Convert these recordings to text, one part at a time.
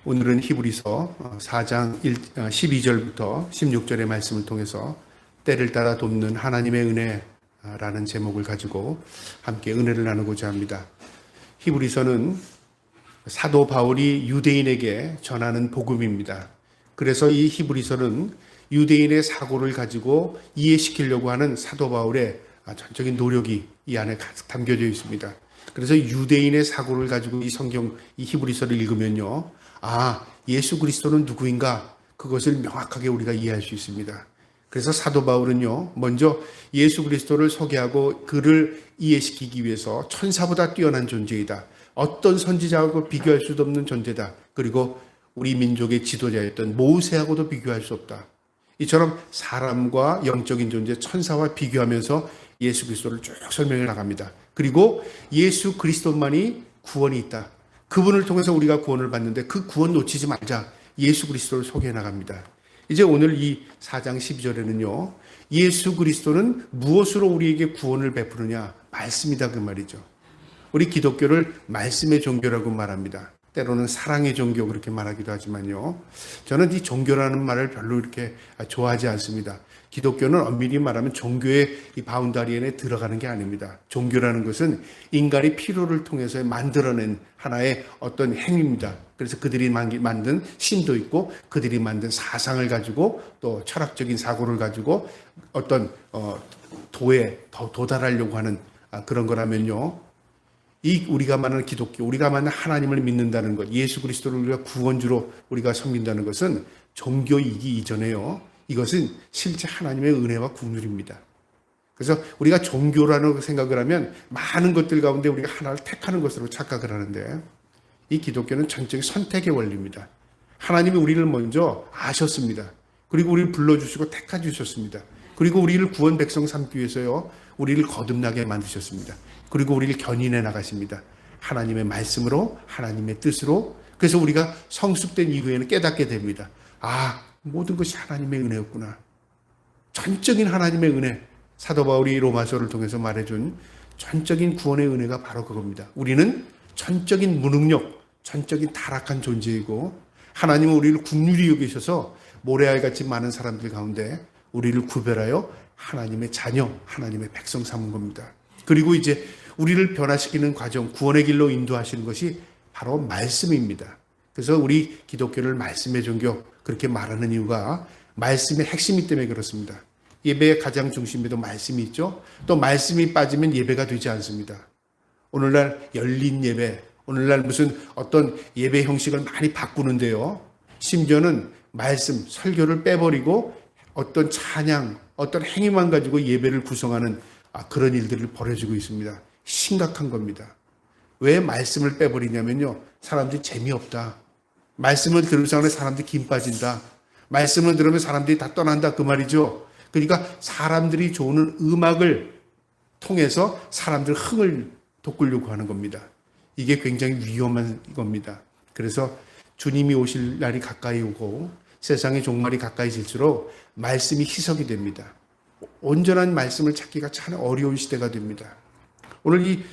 오늘은 히브리서 4장 12절부터 16절의 말씀을 통해서 때를 따라 돕는 하나님의 은혜라는 제목을 가지고 함께 은혜를 나누고자 합니다. 히브리서는 사도 바울이 유대인에게 전하는 복음입니다. 그래서 이 히브리서는 유대인의 사고를 가지고 이해시키려고 하는 사도 바울의 전적인 노력이 이 안에 담겨져 있습니다. 그래서 유대인의 사고를 가지고 이 성경, 이 히브리서를 읽으면요, 예수 그리스도는 누구인가? 그것을 명확하게 우리가 이해할 수 있습니다. 그래서 사도 바울은요, 먼저 예수 그리스도를 소개하고 그를 이해시키기 위해서 천사보다 뛰어난 존재이다. 어떤 선지자하고 비교할 수도 없는 존재다. 그리고 우리 민족의 지도자였던 모세하고도 비교할 수 없다. 이처럼 사람과 영적인 존재, 천사와 비교하면서 예수 그리스도를 쭉 설명해 나갑니다. 그리고 예수 그리스도만이 구원이 있다. 그분을 통해서 우리가 구원을 받는데 그 구원 놓치지 말자. 예수 그리스도를 소개해 나갑니다. 이제 오늘 이 4장 12절에는요. 예수 그리스도는 무엇으로 우리에게 구원을 베푸느냐? 말씀이다 그 말이죠. 우리 기독교를 말씀의 종교라고 말합니다. 때로는 사랑의 종교 그렇게 말하기도 하지만요. 저는 이 종교라는 말을 별로 이렇게 좋아하지 않습니다. 기독교는 엄밀히 말하면 종교의 이 바운다리에 들어가는 게 아닙니다. 종교라는 것은 인간이 필요를 통해서 만들어낸 하나의 어떤 행위입니다. 그래서 그들이 만든 신도 있고 그들이 만든 사상을 가지고 또 철학적인 사고를 가지고 어떤 도에 더 도달하려고 하는 그런 거라면요. 이 우리가 말하는 기독교, 우리가 말하는 하나님을 믿는다는 것, 예수 그리스도를 우리가 구원주로 우리가 섬긴다는 것은 종교이기 이전에요. 이것은 실제 하나님의 은혜와 국률입니다. 그래서 우리가 종교라는 생각을 하면 많은 것들 가운데 우리가 하나를 택하는 것으로 착각을 하는데 이 기독교는 전적인 선택의 원리입니다. 하나님이 우리를 먼저 아셨습니다. 그리고 우리를 불러주시고 택해주셨습니다. 그리고 우리를 구원 백성 삼기 위해서요. 우리를 거듭나게 만드셨습니다. 그리고 우리를 견인해 나가십니다. 하나님의 말씀으로, 하나님의 뜻으로. 그래서 우리가 성숙된 이후에는 깨닫게 됩니다. 모든 것이 하나님의 은혜였구나. 전적인 하나님의 은혜. 사도 바울이 로마서를 통해서 말해준 전적인 구원의 은혜가 바로 그겁니다. 우리는 전적인 무능력, 전적인 타락한 존재이고 하나님은 우리를 긍휼히 여기셔서 모래알같이 많은 사람들 가운데 우리를 구별하여 하나님의 자녀, 하나님의 백성 삼은 겁니다. 그리고 이제 우리를 변화시키는 과정, 구원의 길로 인도하시는 것이 바로 말씀입니다. 그래서 우리 기독교를 말씀의 종교 그렇게 말하는 이유가 말씀의 핵심이 때문에 그렇습니다. 예배의 가장 중심에도 말씀이 있죠. 또 말씀이 빠지면 예배가 되지 않습니다. 오늘날 열린 예배, 오늘날 무슨 어떤 예배 형식을 많이 바꾸는데요. 심지어는 말씀, 설교를 빼버리고 어떤 찬양, 어떤 행위만 가지고 예배를 구성하는 그런 일들을 벌어지고 있습니다. 심각한 겁니다. 왜 말씀을 빼버리냐면요. 사람들이 재미없다. 말씀을 들으면서 사람들이 김 빠진다. 말씀을 들으면 사람들이 다 떠난다. 그 말이죠. 그러니까 사람들이 좋은 음악을 통해서 사람들 흥을 돋구려고 하는 겁니다. 이게 굉장히 위험한 겁니다. 그래서 주님이 오실 날이 가까이 오고 세상의 종말이 가까이 질수록 말씀이 희석이 됩니다. 온전한 말씀을 찾기가 참 어려운 시대가 됩니다. 오늘 이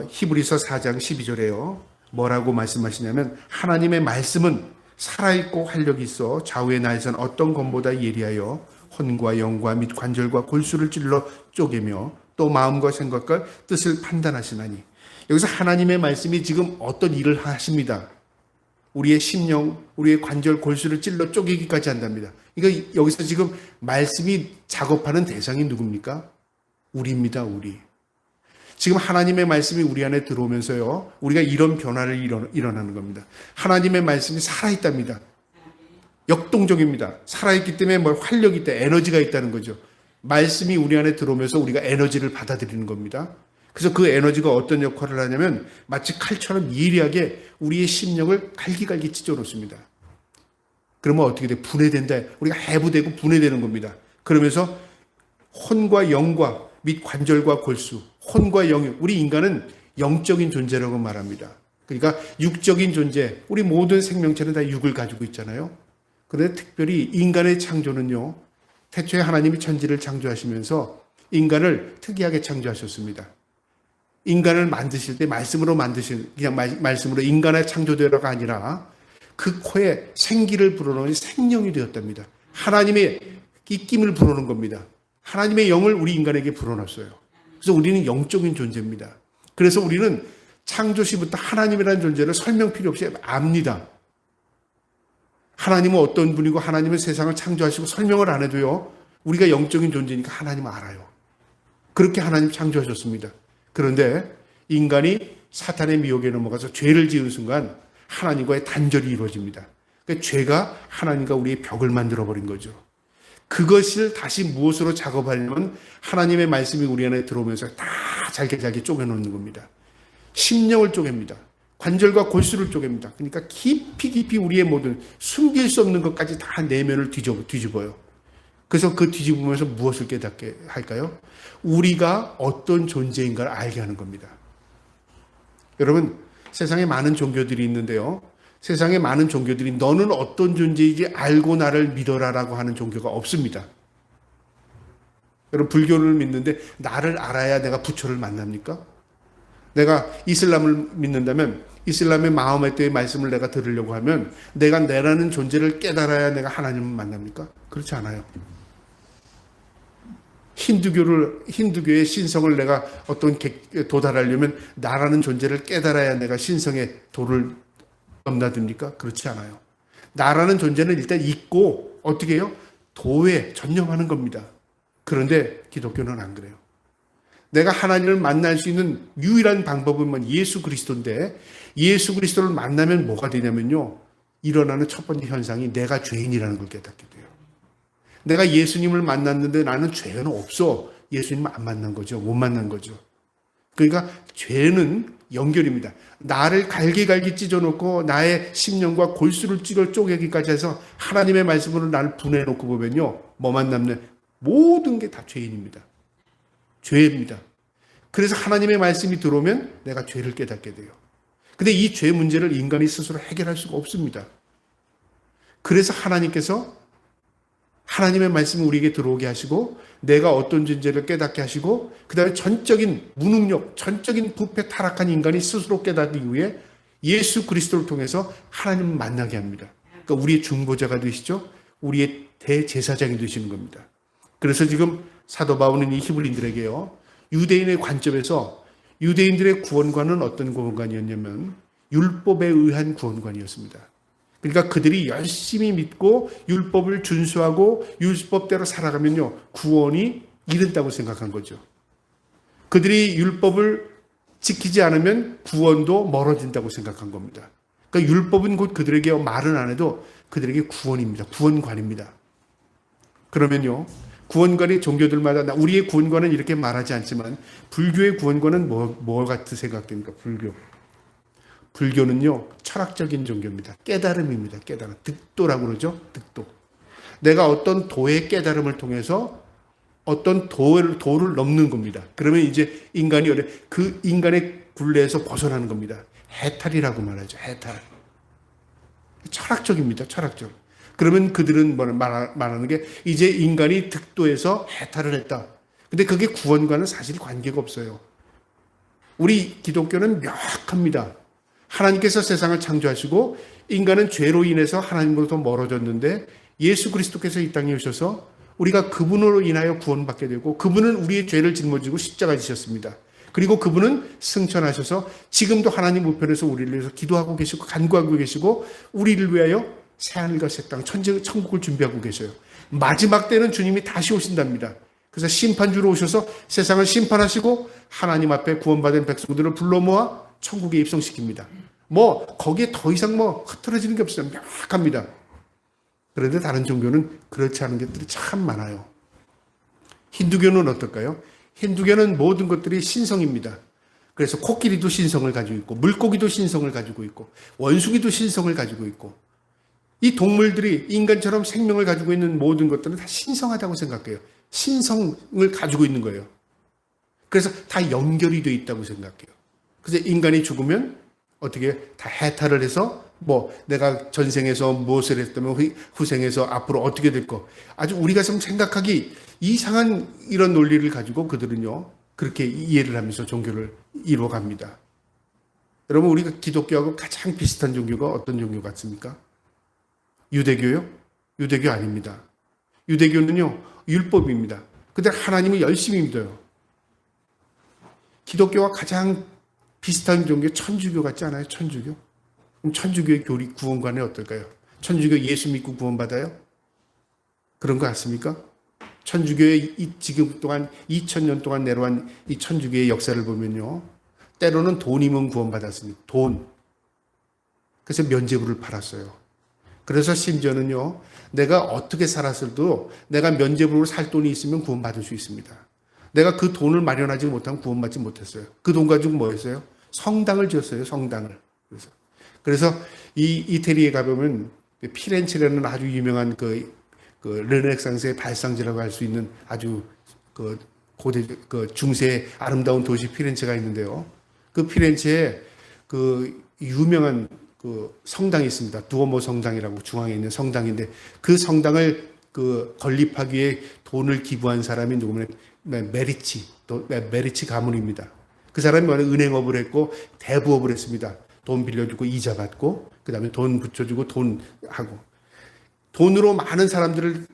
히브리서 4장 12절에요. 뭐라고 말씀하시냐면 하나님의 말씀은 살아있고 활력이 있어 좌우의 날선 어떤 검보다 예리하여 혼과 영과 및 관절과 골수를 찔러 쪼개며 또 마음과 생각과 뜻을 판단하시나니. 여기서 하나님의 말씀이 지금 어떤 일을 하십니다. 우리의 심령, 우리의 관절, 골수를 찔러 쪼개기까지 한답니다. 그러니까 여기서 지금 말씀이 작업하는 대상이 누굽니까? 우리입니다, 우리. 지금 하나님의 말씀이 우리 안에 들어오면서요, 우리가 이런 변화를 일어나는 겁니다. 하나님의 말씀이 살아있답니다. 역동적입니다. 살아있기 때문에 활력이 있다, 에너지가 있다는 거죠. 말씀이 우리 안에 들어오면서 우리가 에너지를 받아들이는 겁니다. 그래서 그 에너지가 어떤 역할을 하냐면 마치 칼처럼 예리하게 우리의 심령을 갈기갈기 찢어놓습니다. 그러면 어떻게 돼? 분해된다. 우리가 해부되고 분해되는 겁니다. 그러면서 혼과 영과 및 관절과 골수, 혼과 영, 우리 인간은 영적인 존재라고 말합니다. 그러니까 육적인 존재, 우리 모든 생명체는 다 육을 가지고 있잖아요. 그런데 특별히 인간의 창조는요, 태초에 하나님이 천지를 창조하시면서 인간을 특이하게 창조하셨습니다. 인간을 만드실 때 말씀으로 그냥 말씀으로 인간의 창조대로가 아니라 그 코에 생기를 불어넣으니 생명이 되었답니다. 하나님의 입김을 불어넣은 겁니다. 하나님의 영을 우리 인간에게 불어넣었어요. 그래서 우리는 영적인 존재입니다. 그래서 우리는 창조시부터 하나님이라는 존재를 설명 필요 없이 압니다. 하나님은 어떤 분이고 하나님은 세상을 창조하시고 설명을 안 해도요, 우리가 영적인 존재니까 하나님은 알아요. 그렇게 하나님 창조하셨습니다. 그런데 인간이 사탄의 미혹에 넘어가서 죄를 지은 순간 하나님과의 단절이 이루어집니다. 그러니까 죄가 하나님과 우리의 벽을 만들어버린 거죠. 그것을 다시 무엇으로 작업하려면 하나님의 말씀이 우리 안에 들어오면서 다 잘게 쪼개놓는 겁니다. 심령을 쪼갭니다. 관절과 골수를 쪼갭니다. 그러니까 깊이 우리의 모든 숨길 수 없는 것까지 다 내면을 뒤집어요. 그래서 그 뒤집으면서 무엇을 깨닫게 할까요? 우리가 어떤 존재인가를 알게 하는 겁니다. 여러분, 세상에 많은 종교들이 있는데요. 세상에 많은 종교들이 너는 어떤 존재인지 알고 나를 믿어라라고 하는 종교가 없습니다. 여러분, 불교를 믿는데 나를 알아야 내가 부처를 만납니까? 내가 이슬람을 믿는다면 이슬람의 마호메트의 말씀을 내가 들으려고 하면 내가 내라는 존재를 깨달아야 내가 하나님을 만납니까? 그렇지 않아요. 힌두교의 신성을 내가 도달하려면 나라는 존재를 깨달아야 내가 신성의 도를 넘나듭니까? 그렇지 않아요. 나라는 존재는 일단 있고 어떻게 해요? 도에 전념하는 겁니다. 그런데 기독교는 안 그래요. 내가 하나님을 만날 수 있는 유일한 방법은 예수 그리스도인데 예수 그리스도를 만나면 뭐가 되냐면요. 일어나는 첫 번째 현상이 내가 죄인이라는 걸 깨닫게 돼요. 내가 예수님을 만났는데 나는 죄는 없어. 예수님을 안 만난 거죠. 못 만난 거죠. 그러니까 죄는 연결입니다. 나를 갈기갈기 찢어놓고 나의 심령과 골수를 쪼개기까지 해서 하나님의 말씀으로 나를 분해놓고 보면요. 뭐만 남는 모든 게 다 죄인입니다. 죄입니다. 그래서 하나님의 말씀이 들어오면 내가 죄를 깨닫게 돼요. 근데 이 죄 문제를 인간이 스스로 해결할 수가 없습니다. 그래서 하나님께서 하나님의 말씀을 우리에게 들어오게 하시고 내가 어떤 존재를 깨닫게 하시고 그 다음에 전적인 무능력, 전적인 부패 타락한 인간이 스스로 깨닫기 위해 예수 그리스도를 통해서 하나님을 만나게 합니다. 그러니까 우리의 중보자가 되시죠. 우리의 대제사장이 되시는 겁니다. 그래서 지금 사도 바울은 이 히브리인들에게요. 유대인의 관점에서 유대인들의 구원관은 어떤 구원관이었냐면 율법에 의한 구원관이었습니다. 그러니까 그들이 열심히 믿고 율법을 준수하고 율법대로 살아가면요. 구원이 이른다고 생각한 거죠. 그들이 율법을 지키지 않으면 구원도 멀어진다고 생각한 겁니다. 그러니까 율법은 곧 그들에게 말은 안 해도 그들에게 구원입니다. 구원관입니다. 그러면요. 구원관이 종교들마다 우리의 구원관은 이렇게 말하지 않지만 불교의 구원관은 뭐 같이 생각됩니까? 불교는요. 철학적인 종교입니다. 깨달음입니다. 깨달음. 득도라고 그러죠. 득도. 내가 어떤 도의 깨달음을 통해서 어떤 도를 넘는 겁니다. 그러면 이제 인간이 그 인간의 굴레에서 벗어나는 겁니다. 해탈이라고 말하죠. 해탈. 철학적입니다. 철학적. 그러면 그들은 말하는 게 이제 인간이 득도에서 해탈을 했다. 근데 그게 구원과는 사실 관계가 없어요. 우리 기독교는 명확합니다. 하나님께서 세상을 창조하시고 인간은 죄로 인해서 하나님으로부터 멀어졌는데 예수 그리스도께서 이 땅에 오셔서 우리가 그분으로 인하여 구원받게 되고 그분은 우리의 죄를 짊어지고 십자가 지셨습니다. 그리고 그분은 승천하셔서 지금도 하나님 우편에서 우리를 위해서 기도하고 계시고 간구하고 계시고 우리를 위하여 새하늘과 새 땅, 천국을 준비하고 계셔요. 마지막 때는 주님이 다시 오신답니다. 그래서 심판주로 오셔서 세상을 심판하시고 하나님 앞에 구원받은 백성들을 불러 모아 천국에 입성시킵니다. 거기에 더 이상 흐트러지는 게 없어요. 명확합니다. 그런데 다른 종교는 그렇지 않은 것들이 참 많아요. 힌두교는 어떨까요? 힌두교는 모든 것들이 신성입니다. 그래서 코끼리도 신성을 가지고 있고 물고기도 신성을 가지고 있고 원숭이도 신성을 가지고 있고 이 동물들이 인간처럼 생명을 가지고 있는 모든 것들은 다 신성하다고 생각해요. 신성을 가지고 있는 거예요. 그래서 다 연결이 되어 있다고 생각해요. 그래서 인간이 죽으면 어떻게 다 해탈을 해서 내가 전생에서 무엇을 했다면 후생에서 앞으로 어떻게 될 거. 아주 우리가 좀 생각하기 이상한 이런 논리를 가지고 그들은요. 그렇게 이해를 하면서 종교를 이루어갑니다. 여러분 우리가 기독교하고 가장 비슷한 종교가 어떤 종교 같습니까? 유대교요? 유대교 아닙니다. 유대교는요, 율법입니다. 근데 하나님을 열심히 믿어요. 기독교와 가장 비슷한 종교 천주교 같지 않아요? 천주교? 그럼 천주교의 교리 구원관은 어떨까요? 천주교 예수 믿고 구원받아요? 그런 거 같습니까? 천주교의 지금 동안 2000년 동안 내려온 이 천주교의 역사를 보면요, 때로는 돈이면 구원받았습니다. 돈. 그래서 면죄부를 팔았어요. 그래서 심지어는요, 내가 어떻게 살았어도 내가 면죄부로 살 돈이 있으면 구원받을 수 있습니다. 내가 그 돈을 마련하지 못하면 구원받지 못했어요. 그 돈 가지고 뭐 했어요? 성당을 지었어요, 성당을. 그래서 이 이태리에 가보면 피렌체라는 아주 유명한 그 르네상스의 발상지라고 할 수 있는 아주 고대, 중세 아름다운 도시 피렌체가 있는데요. 그 피렌체에 유명한 성당이 있습니다. 두오모 성당이라고 중앙에 있는 성당인데, 그 성당을 건립하기 위해 돈을 기부한 사람이 누구냐면 메리치 가문입니다. 그 사람이 은행업을 했고 대부업을 했습니다. 돈 빌려주고 이자 받고, 그 다음에 돈 붙여주고 돈 하고, 돈으로 많은 사람들을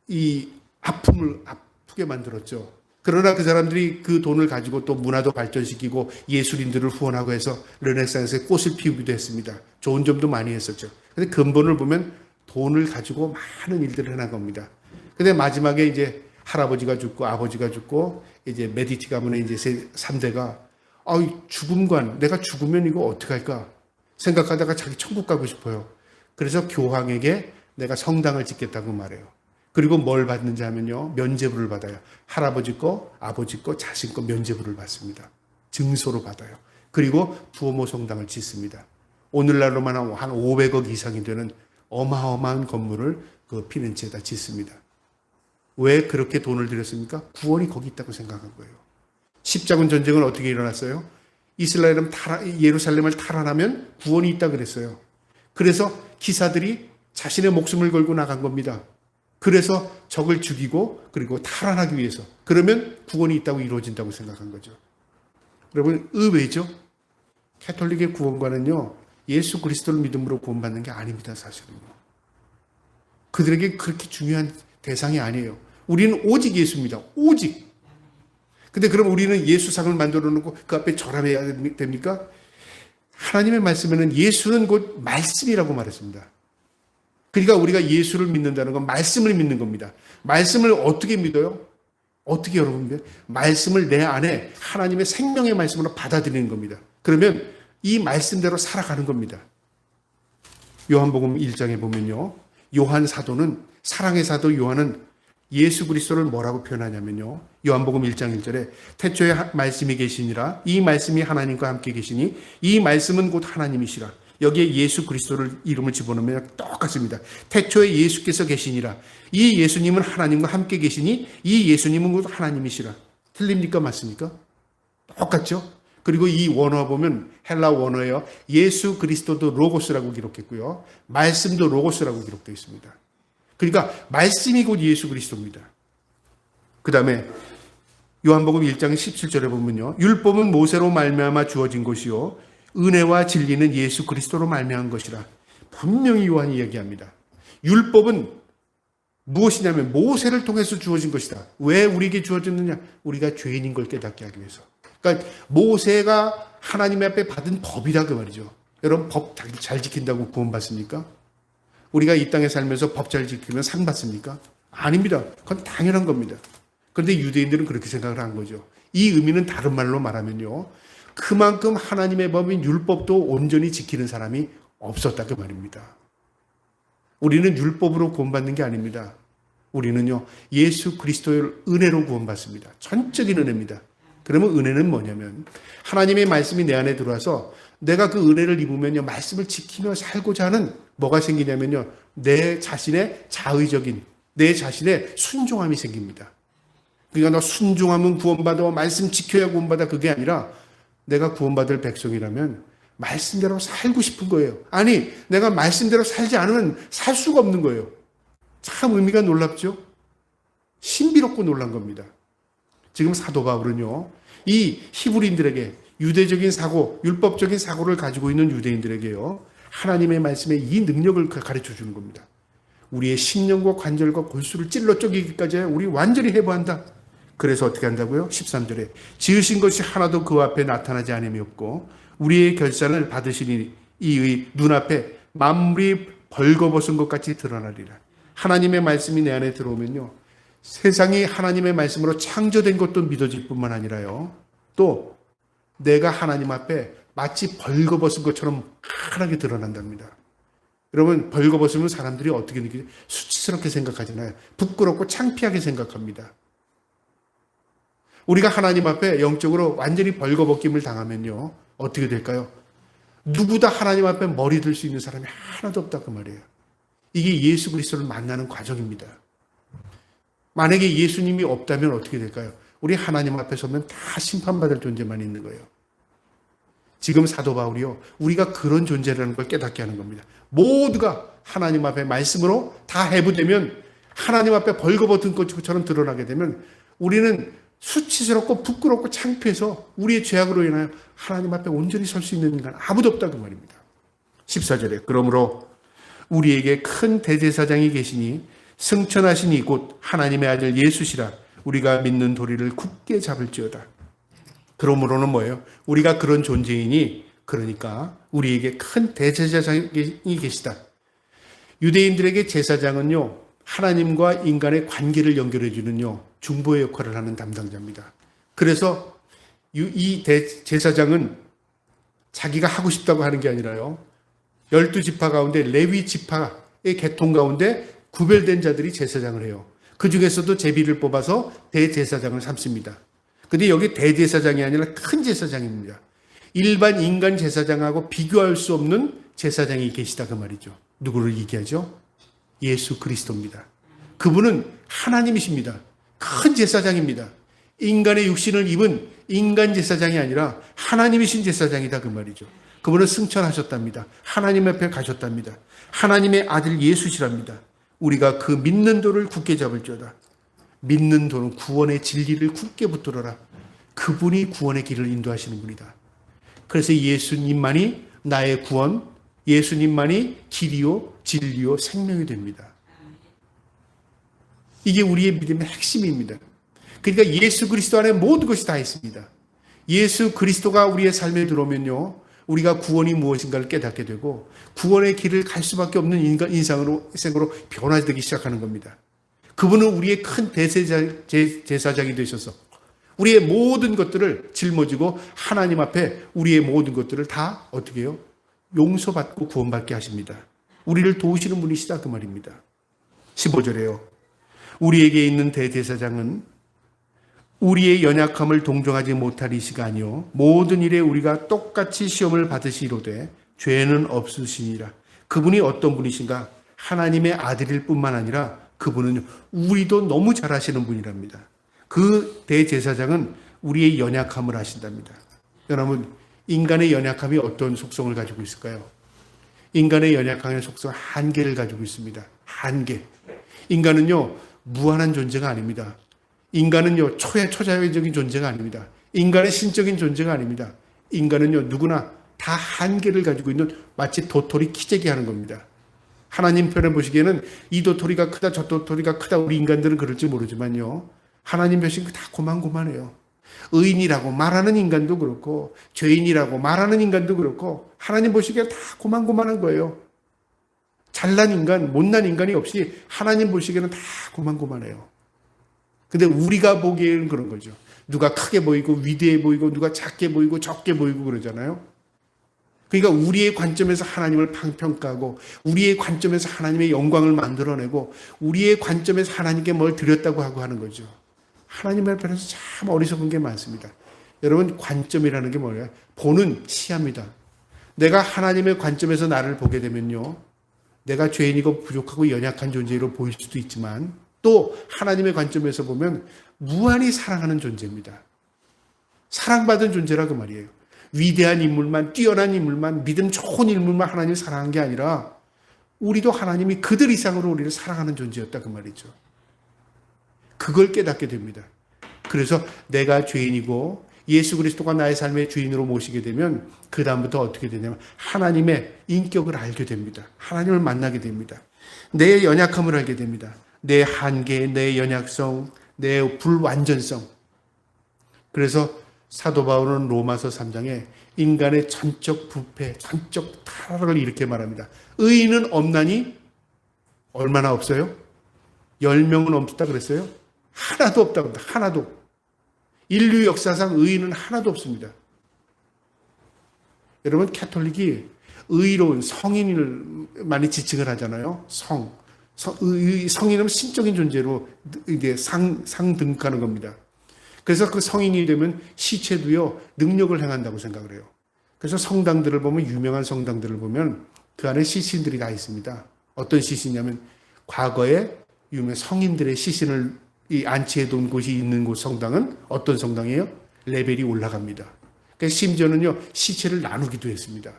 이 아픔을 아프게 만들었죠. 그러나 그 사람들이 그 돈을 가지고 또 문화도 발전시키고 예술인들을 후원하고 해서 르네상스에 꽃을 피우기도 했습니다. 좋은 점도 많이 했었죠. 근데 근본을 보면 돈을 가지고 많은 일들을 해난 겁니다. 근데 마지막에 이제 할아버지가 죽고 아버지가 죽고 이제 메디치 가문의 이제 3대가 죽음관, 내가 죽으면 이거 어떡할까 생각하다가 자기 천국 가고 싶어요. 그래서 교황에게 내가 성당을 짓겠다고 말해요. 그리고 뭘 받는지 하면요, 면죄부를 받아요. 할아버지 거, 아버지 거, 자신 거 면죄부를 받습니다. 증서로 받아요. 그리고 두오모 성당을 짓습니다. 오늘날로만 한 500억 이상이 되는 어마어마한 건물을 그 피렌체에다 짓습니다. 왜 그렇게 돈을 들였습니까? 구원이 거기 있다고 생각한 거예요. 십자군 전쟁은 어떻게 일어났어요? 이스라엘은 예루살렘을 탈환하면 구원이 있다 그랬어요. 그래서 기사들이 자신의 목숨을 걸고 나간 겁니다. 그래서 적을 죽이고 그리고 탈환하기 위해서. 그러면 구원이 있다고 이루어진다고 생각한 거죠. 여러분, 의외죠? 캐톨릭의 구원관은요, 예수 그리스도를 믿음으로 구원받는 게 아닙니다, 사실은요. 그들에게 그렇게 중요한 대상이 아니에요. 우리는 오직 예수입니다. 오직. 근데 그럼 우리는 예수상을 만들어 놓고 그 앞에 절함해야 됩니까? 하나님의 말씀에는 예수는 곧 말씀이라고 말했습니다. 그러니까 우리가 예수를 믿는다는 건 말씀을 믿는 겁니다. 말씀을 어떻게 믿어요? 어떻게 여러분 믿어요? 말씀을 내 안에 하나님의 생명의 말씀으로 받아들이는 겁니다. 그러면 이 말씀대로 살아가는 겁니다. 요한복음 1장에 보면요, 요한 사도는, 사랑의 사도 요한은 예수 그리스도를 뭐라고 표현하냐면요, 요한복음 1장 1절에 태초에 말씀이 계시니라, 이 말씀이 하나님과 함께 계시니 이 말씀은 곧 하나님이시라. 여기에 예수 그리스도를 이름을 집어넣으면 똑같습니다. 태초에 예수께서 계시니라. 이 예수님은 하나님과 함께 계시니 이 예수님은 곧 하나님이시라. 틀립니까? 맞습니까? 똑같죠? 그리고 이 원어 보면 헬라 원어예요. 예수 그리스도도 로고스라고 기록했고요, 말씀도 로고스라고 기록되어 있습니다. 그러니까 말씀이 곧 예수 그리스도입니다. 그 다음에 요한복음 1장 17절에 보면요, 율법은 모세로 말미암아 주어진 것이요 은혜와 진리는 예수 그리스도로 말미암은 것이라. 분명히 요한이 얘기합니다. 율법은 무엇이냐면 모세를 통해서 주어진 것이다. 왜 우리에게 주어졌느냐? 우리가 죄인인 걸 깨닫게 하기 위해서. 그러니까 모세가 하나님 앞에 받은 법이다 그 말이죠. 여러분, 법 잘 지킨다고 구원받습니까? 우리가 이 땅에 살면서 법 잘 지키면 상 받습니까? 아닙니다. 그건 당연한 겁니다. 그런데 유대인들은 그렇게 생각을 한 거죠. 이 의미는 다른 말로 말하면요, 그만큼 하나님의 법인 율법도 온전히 지키는 사람이 없었다 그 말입니다. 우리는 율법으로 구원받는 게 아닙니다. 우리는요, 예수 그리스도의 은혜로 구원받습니다. 전적인 은혜입니다. 그러면 은혜는 뭐냐면 하나님의 말씀이 내 안에 들어와서 내가 그 은혜를 입으면요, 말씀을 지키며 살고자 하는 뭐가 생기냐면요, 내 자신의 자의적인, 내 자신의 순종함이 생깁니다. 그러니까 너 순종하면 구원받아, 말씀 지켜야 구원받아, 그게 아니라 내가 구원받을 백성이라면 말씀대로 살고 싶은 거예요. 아니, 내가 말씀대로 살지 않으면 살 수가 없는 거예요. 참 의미가 놀랍죠? 신비롭고 놀란 겁니다. 지금 사도 바울은요, 이 히브리인들에게 유대적인 사고, 율법적인 사고를 가지고 있는 유대인들에게요, 하나님의 말씀에 이 능력을 가르쳐 주는 겁니다. 우리의 심령과 관절과 골수를 찔러 쪼개기까지 우리 완전히 해부한다. 그래서 어떻게 한다고요? 13절에 지으신 것이 하나도 그 앞에 나타나지 않음이 없고 우리의 결산을 받으시니 이의 눈앞에 만물이 벌거벗은 것 같이 드러나리라. 하나님의 말씀이 내 안에 들어오면요, 세상이 하나님의 말씀으로 창조된 것도 믿어질 뿐만 아니라요, 또 내가 하나님 앞에 마치 벌거벗은 것처럼 환하게 드러난답니다. 여러분, 벌거벗으면 사람들이 어떻게 느끼죠? 수치스럽게 생각하잖아요. 부끄럽고 창피하게 생각합니다. 우리가 하나님 앞에 영적으로 완전히 벌거벗김을 당하면요, 어떻게 될까요? 누구다 하나님 앞에 머리 들 수 있는 사람이 하나도 없다 그 말이에요. 이게 예수 그리스도를 만나는 과정입니다. 만약에 예수님이 없다면 어떻게 될까요? 우리 하나님 앞에 서면 다 심판받을 존재만 있는 거예요. 지금 사도 바울이요, 우리가 그런 존재라는 걸 깨닫게 하는 겁니다. 모두가 하나님 앞에 말씀으로 다 해부되면, 하나님 앞에 벌거벗은 것처럼 드러나게 되면 우리는 수치스럽고 부끄럽고 창피해서 우리의 죄악으로 인하여 하나님 앞에 온전히 설 수 있는 인간 아무도 없다 그 말입니다. 14절에 그러므로 우리에게 큰 대제사장이 계시니 승천하시니 곧 하나님의 아들 예수시라. 우리가 믿는 도리를 굳게 잡을지어다. 그러므로는 뭐예요? 우리가 그런 존재이니, 그러니까 우리에게 큰 대제사장이 계시다. 유대인들에게 제사장은요, 하나님과 인간의 관계를 연결해 주는요, 중보의 역할을 하는 담당자입니다. 그래서 이 제사장은 자기가 하고 싶다고 하는 게 아니라요, 12지파 가운데 레위 지파의 계통 가운데 구별된 자들이 제사장을 해요. 그 중에서도 제비를 뽑아서 대제사장을 삼습니다. 근데 여기 대제사장이 아니라 큰 제사장입니다. 일반 인간 제사장하고 비교할 수 없는 제사장이 계시다 그 말이죠. 누구를 얘기하죠? 예수 그리스도입니다. 그분은 하나님이십니다. 큰 제사장입니다. 인간의 육신을 입은 인간 제사장이 아니라 하나님이신 제사장이다 그 말이죠. 그분은 승천하셨답니다. 하나님 앞에 가셨답니다. 하나님의 아들 예수시랍니다. 우리가 그 믿는 도를 굳게 잡을지어다. 믿는 도는 구원의 진리를 굳게 붙들어라. 그분이 구원의 길을 인도하시는 분이다. 그래서 예수님만이 나의 구원, 예수님만이 길이요 진리요 생명이 됩니다. 이게 우리의 믿음의 핵심입니다. 그러니까 예수 그리스도 안에 모든 것이 다 있습니다. 예수 그리스도가 우리의 삶에 들어오면요, 우리가 구원이 무엇인가를 깨닫게 되고 구원의 길을 갈 수밖에 없는 인생으로 변화되기 시작하는 겁니다. 그분은 우리의 큰 제사장이 되셔서 우리의 모든 것들을 짊어지고 하나님 앞에 우리의 모든 것들을 다 어떻게 해요? 용서받고 구원받게 하십니다. 우리를 도우시는 분이시다 그 말입니다. 15절에요. 우리에게 있는 대제사장은 우리의 연약함을 동정하지 못할 이시가 아니요 모든 일에 우리가 똑같이 시험을 받으시로되 죄는 없으시니라. 그분이 어떤 분이신가? 하나님의 아들일 뿐만 아니라 그분은 우리도 너무 잘 아시는 분이랍니다. 그 대제사장은 우리의 연약함을 아신답니다. 여러분, 인간의 연약함이 어떤 속성을 가지고 있을까요? 인간의 연약함의 속성 한계를 가지고 있습니다. 한계. 인간은요, 무한한 존재가 아닙니다. 인간은요, 초자연적인 존재가 아닙니다. 인간의 신적인 존재가 아닙니다. 인간은요, 누구나 다 한계를 가지고 있는 마치 도토리 키재기 하는 겁니다. 하나님 편에 보시기에는 이 도토리가 크다, 저 도토리가 크다, 우리 인간들은 그럴지 모르지만요, 하나님 보시기엔 다 고만고만해요. 의인이라고 말하는 인간도 그렇고, 죄인이라고 말하는 인간도 그렇고, 하나님 보시기에 다 고만고만한 거예요. 잘난 인간, 못난 인간이 없이 하나님 보시기에는 다 고만고만해요. 근데 우리가 보기에는 그런 거죠. 누가 크게 보이고 위대해 보이고 누가 작게 보이고 적게 보이고 그러잖아요. 그러니까 우리의 관점에서 하나님을 평가하고 우리의 관점에서 하나님의 영광을 만들어내고 우리의 관점에서 하나님께 뭘 드렸다고 하고 하는 거죠. 하나님 앞에서 참 어리석은 게 많습니다. 여러분, 관점이라는 게 뭐예요? 보는 시야입니다. 내가 하나님의 관점에서 나를 보게 되면요, 내가 죄인이고 부족하고 연약한 존재로 보일 수도 있지만 또 하나님의 관점에서 보면 무한히 사랑하는 존재입니다. 사랑받은 존재라 그 말이에요. 위대한 인물만, 뛰어난 인물만, 믿음 좋은 인물만 하나님을 사랑한 게 아니라 우리도 하나님이 그들 이상으로 우리를 사랑하는 존재였다 그 말이죠. 그걸 깨닫게 됩니다. 그래서 내가 죄인이고 예수 그리스도가 나의 삶의 주인으로 모시게 되면 그 다음부터 어떻게 되냐면 하나님의 인격을 알게 됩니다. 하나님을 만나게 됩니다. 내 연약함을 알게 됩니다. 내 한계, 내 연약성, 내 불완전성. 그래서 사도 바울은 로마서 3장에 인간의 전적 부패, 전적 타락을 이렇게 말합니다. 의인은 없나니 얼마나 없어요? 10명은 없다 그랬어요? 하나도 없다고 합니다. 하나도. 인류 역사상 의인은 하나도 없습니다. 여러분, 캐톨릭이 의로운 성인을 많이 지칭을 하잖아요. 성인은 신적인 존재로 이제 상등하는 겁니다. 그래서 그 성인이 되면 시체도요, 능력을 행한다고 생각을 해요. 그래서 성당들을 보면, 유명한 성당들을 보면 그 안에 시신들이 다 있습니다. 어떤 시신이냐면 과거에 유명 성인들의 시신을 안치해 둔 곳이 있는 곳 성당은 어떤 성당이에요? 레벨이 올라갑니다. 그러니까 심지어는요, 시체를 나누기도 했습니다.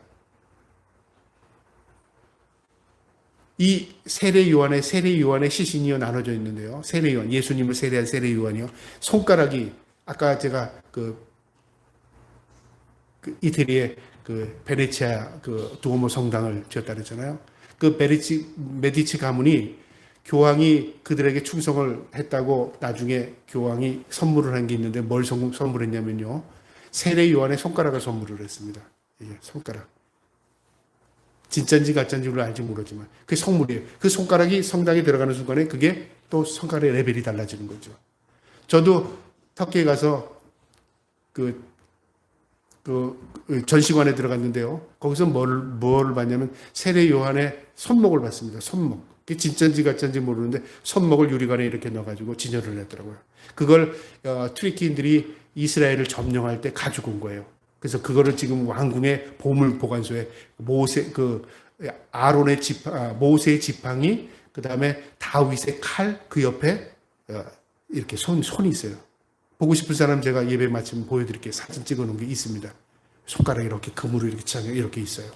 이 세례 요한의 시신이요 나눠져 있는데요. 세례 요한, 예수님을 세례한 세례 요한이요. 손가락이 아까 제가 그 이태리의 그 베네치아 그 두오모 성당을 지었다 그랬잖아요. 그 메디치 가문이 교황이 그들에게 충성을 했다고 나중에 교황이 선물을 한 게 있는데 뭘 선물했냐면요. 세례 요한의 손가락을 선물을 했습니다. 예, 손가락. 진짜인지 가짜인지 우리가 알지 모르지만 그게 선물이에요. 그 손가락이 성당에 들어가는 순간에 그게 또 손가락의 레벨이 달라지는 거죠. 저도 터키에 가서 그 전시관에 들어갔는데요. 거기서 뭘 봤냐면 세례 요한의 손목을 봤습니다. 손목. 그게 진짜인지 가짜인지 모르는데 손목을 유리관에 이렇게 넣어가지고 진열을 했더라고요. 그걸 트리키인들이 이스라엘을 점령할 때 가지고 온 거예요. 그래서 그거를 지금 왕궁의 보물 보관소에 아론의 모세의 지팡이, 그 다음에 다윗의 칼, 그 옆에 이렇게 손이 있어요. 보고 싶은 사람 제가 예배 마치면 보여드릴게요. 사진 찍어 놓은 게 있습니다. 손가락이 이렇게 금으로 이렇게 차게 이렇게 있어요.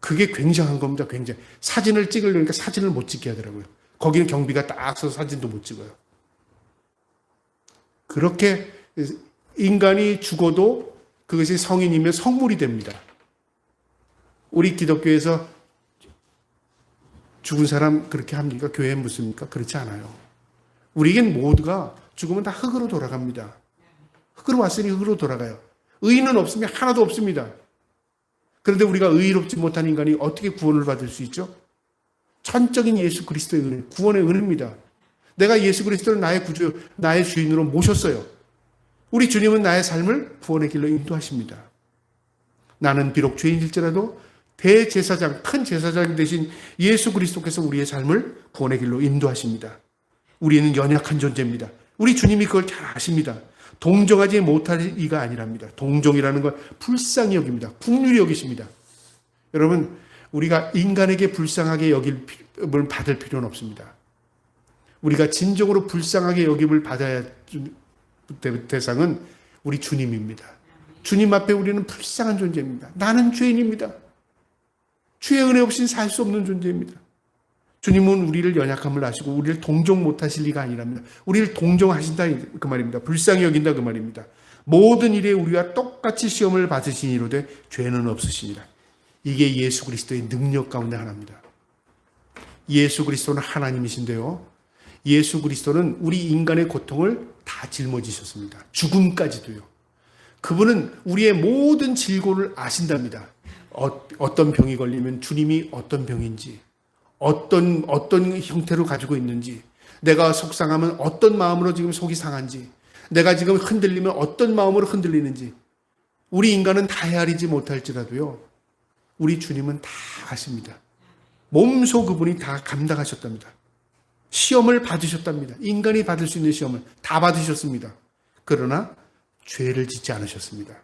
그게 굉장한 겁니다. 굉장히. 사진을 찍으려니까 사진을 못 찍게 하더라고요. 거기는 경비가 딱 서서 사진도 못 찍어요. 그렇게 인간이 죽어도 그것이 성인이면 성물이 됩니다. 우리 기독교에서 죽은 사람 그렇게 합니까? 교회에 묻습니까? 그렇지 않아요. 우리에겐 모두가 죽으면 다 흙으로 돌아갑니다. 흙으로 왔으니 흙으로 돌아가요. 의인은 없으면 하나도 없습니다. 그런데 우리가 의롭지 못한 인간이 어떻게 구원을 받을 수 있죠? 전적인 예수 그리스도의 은혜, 구원의 은혜입니다. 내가 예수 그리스도를 나의 구주, 나의 주인으로 모셨어요. 우리 주님은 나의 삶을 구원의 길로 인도하십니다. 나는 비록 죄인일지라도 대제사장, 큰 제사장 되신 예수 그리스도께서 우리의 삶을 구원의 길로 인도하십니다. 우리는 연약한 존재입니다. 우리 주님이 그걸 잘 아십니다. 동정하지 못할 이가 아니랍니다. 동정이라는 건 불쌍히 여깁니다. 긍휼히 여기십니다. 여러분, 우리가 인간에게 불쌍하게 여김을 받을 필요는 없습니다. 우리가 진정으로 불쌍하게 여김을 받아야 대상은 우리 주님입니다. 주님 앞에 우리는 불쌍한 존재입니다. 나는 죄인입니다. 주의 은혜 없이는 살 수 없는 존재입니다. 주님은 우리를 연약함을 아시고 우리를 동정 못하실 리가 아니랍니다. 우리를 동정하신다 그 말입니다. 불쌍히 여긴다 그 말입니다. 모든 일에 우리와 똑같이 시험을 받으시니로되 죄는 없으시니라. 이게 예수 그리스도의 능력 가운데 하나입니다. 예수 그리스도는 하나님이신데요. 예수 그리스도는 우리 인간의 고통을 다 짊어지셨습니다. 죽음까지도요. 그분은 우리의 모든 질고를 아신답니다. 어떤 병이 걸리면 주님이 어떤 병인지, 어떤 형태로 가지고 있는지, 내가 속상하면 어떤 마음으로 지금 속이 상한지, 내가 지금 흔들리면 어떤 마음으로 흔들리는지, 우리 인간은 다 헤아리지 못할지라도요, 우리 주님은 다 아십니다. 몸소 그분이 다 감당하셨답니다. 시험을 받으셨답니다. 인간이 받을 수 있는 시험을 다 받으셨습니다. 그러나 죄를 짓지 않으셨습니다.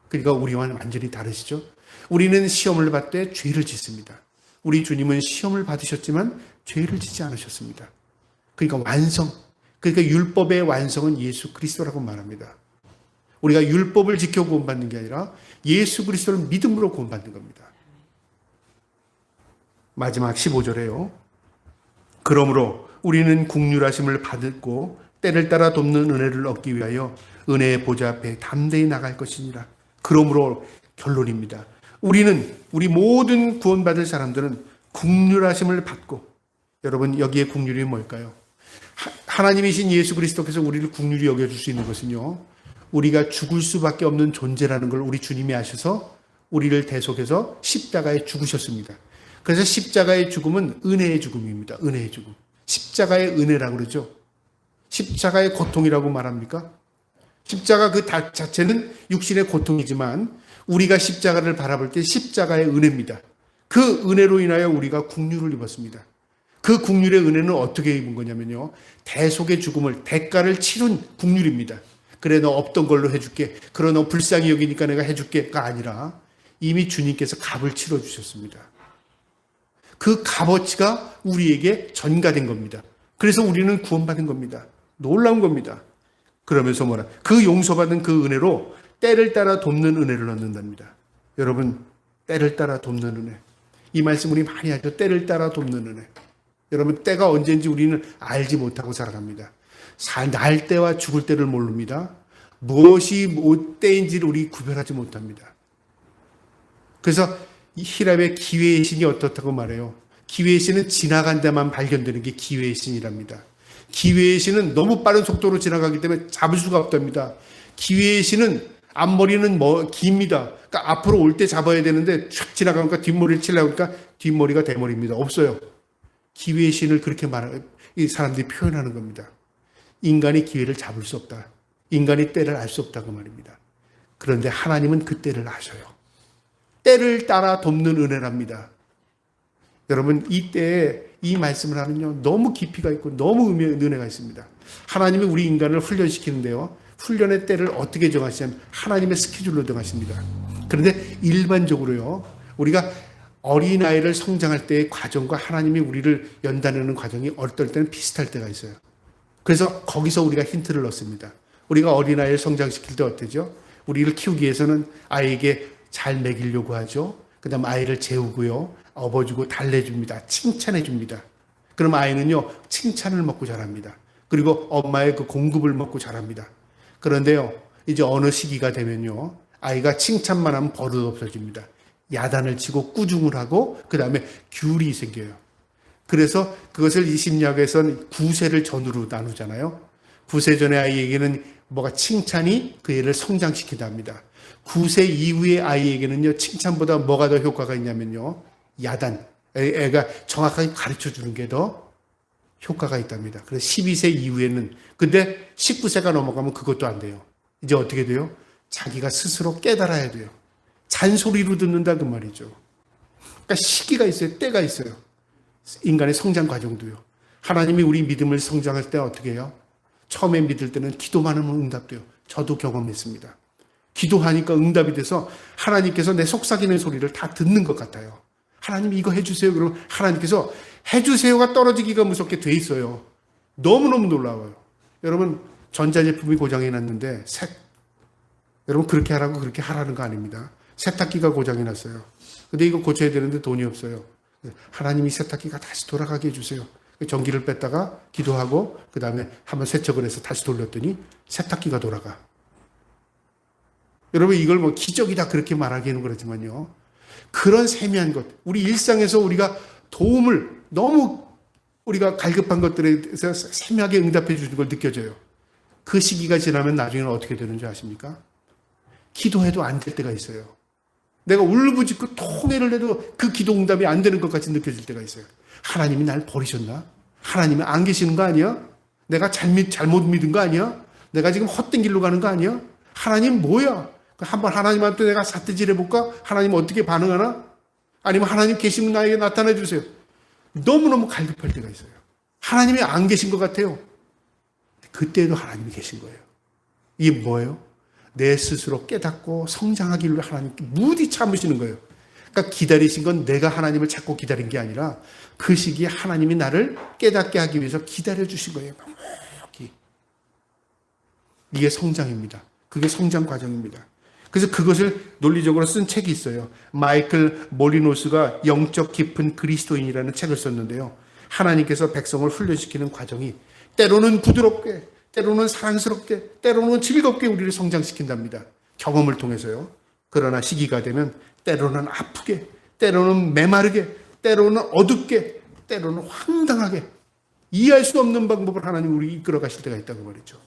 그러니까 우리와는 완전히 다르시죠. 우리는 시험을 받되 죄를 짓습니다. 우리 주님은 시험을 받으셨지만 죄를 짓지 않으셨습니다. 그러니까 그러니까 율법의 완성은 예수 그리스도라고 말합니다. 우리가 율법을 지켜 구원받는 게 아니라 예수 그리스도를 믿음으로 구원받는 겁니다. 마지막 15절에요. 그러므로 우리는 긍휼하심을 받고 때를 따라 돕는 은혜를 얻기 위하여 은혜의 보좌 앞에 담대히 나갈 것이니라. 그러므로 결론입니다. 우리 모든 구원받을 사람들은 국률하심을 받고, 여러분 여기에 국률이 뭘까요? 하나님이신 예수 그리스도께서 우리를 국률이 여겨줄 수 있는 것은요, 우리가 죽을 수밖에 없는 존재라는 걸 우리 주님이 아셔서 우리를 대속해서 십자가에 죽으셨습니다. 그래서 십자가의 죽음은 은혜의 죽음입니다. 은혜의 죽음. 십자가의 은혜라고 그러죠. 십자가의 고통이라고 말합니까? 십자가 그 자체는 육신의 고통이지만 우리가 십자가를 바라볼 때 십자가의 은혜입니다. 그 은혜로 인하여 우리가 국률을 입었습니다. 그 국률의 은혜는 어떻게 입은 거냐면요, 대속의 죽음을, 대가를 치른 국률입니다. 그래 너 없던 걸로 해줄게, 그래 너 불쌍히 여기니까 내가 해줄게가 아니라 이미 주님께서 값을 치러주셨습니다. 그 값어치가 우리에게 전가된 겁니다. 그래서 우리는 구원받은 겁니다. 놀라운 겁니다. 그러면서 뭐라, 그 용서받은 그 은혜로 때를 따라 돕는 은혜를 얻는답니다. 여러분, 때를 따라 돕는 은혜, 이 말씀 우리 많이 하죠. 때를 따라 돕는 은혜. 여러분, 때가 언제인지 우리는 알지 못하고 살아갑니다. 날 때와 죽을 때를 모릅니다. 무엇이 때인지를 우리 구별하지 못합니다. 그래서 이 히랍의 기회의 신이 어떻다고 말해요? 기회의 신은 지나간 데만 발견되는 게 기회의 신이랍니다. 기회의 신은 너무 빠른 속도로 지나가기 때문에 잡을 수가 없답니다. 기회의 신은 앞머리는 깁니다. 그러니까 앞으로 올 때 잡아야 되는데 촥 지나가니까 뒷머리를 치려고 하니까 뒷머리가 대머리입니다. 없어요. 기회의 신을 그렇게 이 사람들이 표현하는 겁니다. 인간이 기회를 잡을 수 없다. 인간이 때를 알 수 없다고 말입니다. 그런데 하나님은 그 때를 아셔요. 때를 따라 돕는 은혜랍니다. 여러분, 이 때에 이 말씀을 하면요, 너무 깊이가 있고 너무 은혜가 있습니다. 하나님이 우리 인간을 훈련시키는데요, 훈련의 때를 어떻게 정하시냐면 하나님의 스케줄로 정하십니다. 그런데 일반적으로요, 우리가 어린아이를 성장할 때의 과정과 하나님이 우리를 연단하는 과정이 어떨 때는 비슷할 때가 있어요. 그래서 거기서 우리가 힌트를 얻습니다. 우리가 어린아이를 성장시킬 때 어때죠? 우리를 키우기 위해서는 아이에게 잘 먹이려고 하죠. 그 다음 아이를 재우고요, 업어주고 달래줍니다. 칭찬해줍니다. 그럼 아이는요, 칭찬을 먹고 자랍니다. 그리고 엄마의 그 공급을 먹고 자랍니다. 그런데요, 이제 어느 시기가 되면요, 아이가 칭찬만 하면 버릇 없어집니다. 야단을 치고 꾸중을 하고 그 다음에 귤이 생겨요. 그래서 그것을 이 심리학에서는 9세를 전으로 나누잖아요. 9세 전의 아이에게는 뭐가 칭찬이 그 애를 성장시키다 합니다. 9세 이후의 아이에게는요, 칭찬보다 뭐가 더 효과가 있냐면요, 야단, 애가 정확하게 가르쳐 주는 게 더 효과가 있답니다. 그래서 12세 이후에는, 근데 19세가 넘어가면 그것도 안 돼요. 이제 어떻게 돼요? 자기가 스스로 깨달아야 돼요. 잔소리로 듣는다 그 말이죠. 그러니까 시기가 있어요. 때가 있어요. 인간의 성장 과정도요. 하나님이 우리 믿음을 성장할 때 어떻게 해요? 처음에 믿을 때는 기도만 하면 응답돼요. 저도 경험했습니다. 기도하니까 응답이 돼서 하나님께서 내 속삭이는 소리를 다 듣는 것 같아요. 하나님 이거 해주세요. 그러면 하나님께서 해주세요가 떨어지기가 무섭게 돼 있어요. 너무너무 놀라워요. 여러분, 전자제품이 고장이 났는데 여러분 그렇게 하라고 그렇게 하라는 거 아닙니다. 세탁기가 고장이 났어요. 근데 이거 고쳐야 되는데 돈이 없어요. 하나님이 세탁기가 다시 돌아가게 해주세요. 전기를 뺐다가 기도하고 그 다음에 한번 세척을 해서 다시 돌렸더니 세탁기가 돌아가. 여러분, 이걸 뭐 기적이다 그렇게 말하기는 그렇지만요, 그런 세미한 것, 우리 일상에서 우리가 도움을 너무 우리가 갈급한 것들에 대해서 세미하게 응답해 주는 걸 느껴져요. 그 시기가 지나면 나중에는 어떻게 되는지 아십니까? 기도해도 안 될 때가 있어요. 내가 울부짖고 통회를 해도 그 기도 응답이 안 되는 것 같이 느껴질 때가 있어요. 하나님이 날 버리셨나? 하나님이 안 계시는 거 아니야? 내가 잘못 믿은 거 아니야? 내가 지금 헛된 길로 가는 거 아니야? 하나님 뭐야? 한번 하나님한테 내가 삿대질 해볼까? 하나님 어떻게 반응하나? 아니면 하나님 계시면 나에게 나타나 주세요. 너무너무 갈급할 때가 있어요. 하나님이 안 계신 것 같아요. 그때도 하나님이 계신 거예요. 이게 뭐예요? 내 스스로 깨닫고 성장하기를 하나님께 무디 참으시는 거예요. 그러니까 기다리신 건 내가 하나님을 찾고 기다린 게 아니라 그 시기에 하나님이 나를 깨닫게 하기 위해서 기다려주신 거예요. 묵묵히. 이게 성장입니다. 그게 성장 과정입니다. 그래서 그것을 논리적으로 쓴 책이 있어요. 마이클 모리노스가 영적 깊은 그리스도인이라는 책을 썼는데요. 하나님께서 백성을 훈련시키는 과정이 때로는 부드럽게, 때로는 사랑스럽게, 때로는 즐겁게 우리를 성장시킨답니다. 경험을 통해서요. 그러나 시기가 되면 때로는 아프게, 때로는 메마르게, 때로는 어둡게, 때로는 황당하게, 이해할 수 없는 방법을 하나님 우리 이끌어 가실 때가 있다고 말이죠.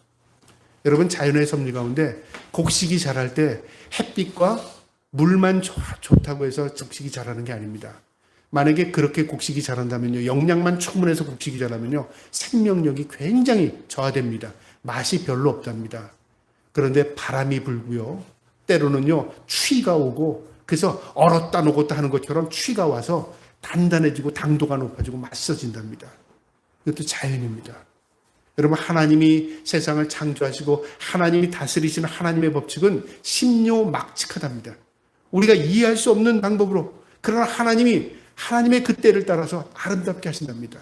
여러분, 자연의 섭리 가운데 곡식이 자랄 때 햇빛과 물만 좋다고 해서 곡식이 자라는 게 아닙니다. 만약에 그렇게 곡식이 자란다면요, 영양만 충분해서 곡식이 자라면요, 생명력이 굉장히 저하됩니다. 맛이 별로 없답니다. 그런데 바람이 불고요, 때로는요 추위가 오고, 그래서 얼었다 녹았다 하는 것처럼 추위가 와서 단단해지고 당도가 높아지고 맛있어진답니다. 이것도 자연입니다. 여러분, 하나님이 세상을 창조하시고 하나님이 다스리시는 하나님의 법칙은 신묘막측하답니다. 우리가 이해할 수 없는 방법으로, 그러나 하나님의 그 때를 따라서 아름답게 하신답니다.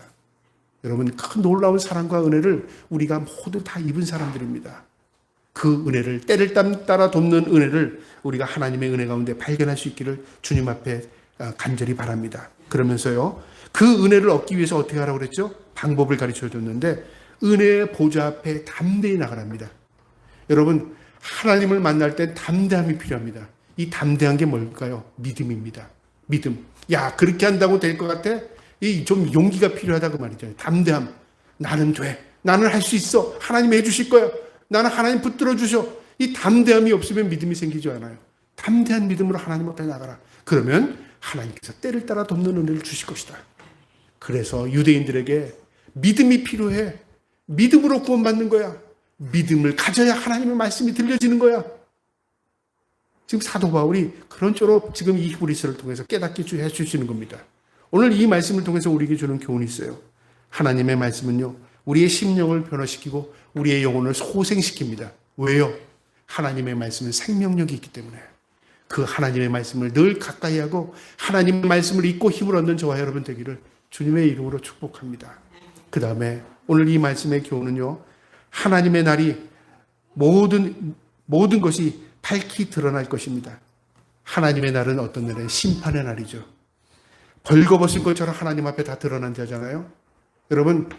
여러분, 그 놀라운 사랑과 은혜를 우리가 모두 다 입은 사람들입니다. 그 은혜를, 때를 따라 돕는 은혜를 우리가 하나님의 은혜 가운데 발견할 수 있기를 주님 앞에 간절히 바랍니다. 그러면서요, 그 은혜를 얻기 위해서 어떻게 하라고 그랬죠? 방법을 가르쳐 줬는데, 은혜의 보좌 앞에 담대히 나가랍니다. 여러분, 하나님을 만날 때 담대함이 필요합니다. 이 담대한 게 뭘까요? 믿음입니다. 믿음. 야, 그렇게 한다고 될 것 같아? 이 좀 용기가 필요하다 그 말이죠. 담대함. 나는 돼. 나는 할 수 있어. 하나님 해주실 거야. 나는 하나님 붙들어 주셔. 이 담대함이 없으면 믿음이 생기지 않아요. 담대한 믿음으로 하나님 앞에 나가라. 그러면 하나님께서 때를 따라 돕는 은혜를 주실 것이다. 그래서 유대인들에게 믿음이 필요해. 믿음으로 구원받는 거야. 믿음을 가져야 하나님의 말씀이 들려지는 거야. 지금 사도 바울이 그런 쪽으로 지금 이 히브리서를 통해서 깨닫게 해주시는 겁니다. 오늘 이 말씀을 통해서 우리에게 주는 교훈이 있어요. 하나님의 말씀은요, 우리의 심령을 변화시키고 우리의 영혼을 소생시킵니다. 왜요? 하나님의 말씀은 생명력이 있기 때문에. 그 하나님의 말씀을 늘 가까이 하고 하나님의 말씀을 읽고 힘을 얻는 저와 여러분 되기를 주님의 이름으로 축복합니다. 그 다음에 오늘 이 말씀의 교훈은요, 하나님의 날이 모든 것이 밝히 드러날 것입니다. 하나님의 날은 어떤 날이에요? 심판의 날이죠. 벌거벗은 것처럼 하나님 앞에 다 드러난 자잖아요. 여러분,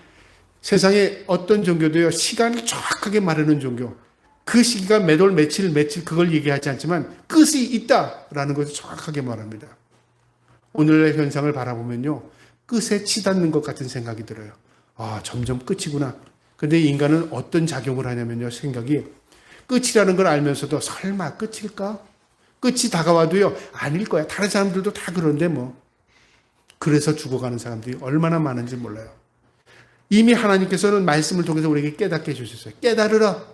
세상에 어떤 종교도요, 시간을 정확하게 말하는 종교, 그 시기가 몇 월 며칠 그걸 얘기하지 않지만 끝이 있다라는 것을 정확하게 말합니다. 오늘의 현상을 바라보면요, 끝에 치닫는 것 같은 생각이 들어요. 아, 점점 끝이구나. 근데 인간은 어떤 작용을 하냐면요, 생각이 끝이라는 걸 알면서도 설마 끝일까? 끝이 다가와도요, 아닐 거야. 다른 사람들도 다 그런데 뭐. 그래서 죽어가는 사람들이 얼마나 많은지 몰라요. 이미 하나님께서는 말씀을 통해서 우리에게 깨닫게 해주셨어요. 깨달으라.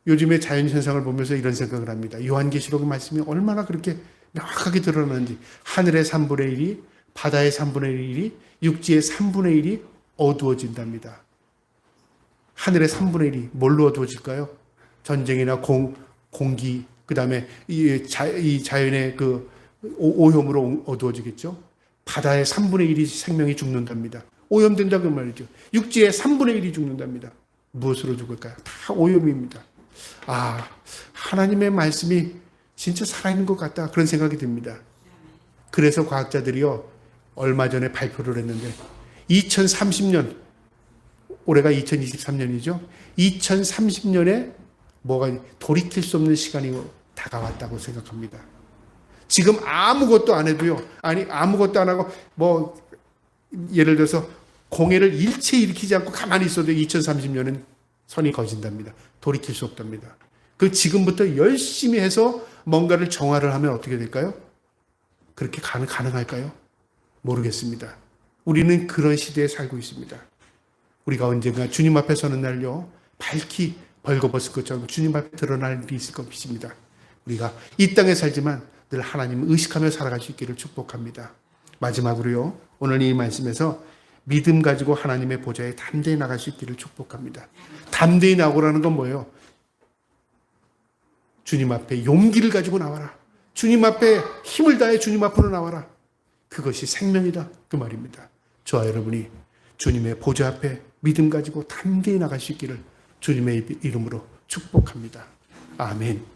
요즘의 자연현상을 보면서 이런 생각을 합니다. 요한계시록의 말씀이 얼마나 그렇게 명확하게 드러나는지. 하늘의 3분의 1이, 바다의 3분의 1이, 육지의 3분의 1이 어두워진답니다. 하늘의 3분의 1이 뭘로 어두워질까요? 전쟁이나 공기, 그 다음에 이 자연의 그 오염으로 어두워지겠죠. 바다의 3분의 1이 생명이 죽는답니다. 오염된다고 말이죠. 육지의 3분의 1이 죽는답니다. 무엇으로 죽을까요? 다 오염입니다. 아, 하나님의 말씀이 진짜 살아있는 것 같다, 그런 생각이 듭니다. 그래서 과학자들이요, 얼마 전에 발표를 했는데 2030년, 올해가 2023년이죠. 2030년에 돌이킬 수 없는 시간이 다가왔다고 생각합니다. 지금 아무것도 안 해도요, 아무것도 안 하고 예를 들어서 공해를 일체 일으키지 않고 가만히 있어도 2030년은 선이 거진답니다. 돌이킬 수 없답니다. 그 지금부터 열심히 해서 뭔가를 정화를 하면 어떻게 될까요? 그렇게 가능할까요? 모르겠습니다. 우리는 그런 시대에 살고 있습니다. 우리가 언젠가 주님 앞에 서는 날요, 밝히 벌거벗을 것처럼 주님 앞에 드러날 일이 있을 것입니다. 우리가 이 땅에 살지만 늘 하나님을 의식하며 살아갈 수 있기를 축복합니다. 마지막으로요, 오늘 이 말씀에서 믿음 가지고 하나님의 보좌에 담대히 나갈 수 있기를 축복합니다. 담대히 나오라는 건 뭐예요? 주님 앞에 용기를 가지고 나와라. 주님 앞에 힘을 다해 주님 앞으로 나와라. 그것이 생명이다, 그 말입니다. 저와 여러분이 주님의 보좌 앞에 믿음 가지고 담대히 나갈 수 있기를 주님의 이름으로 축복합니다. 아멘.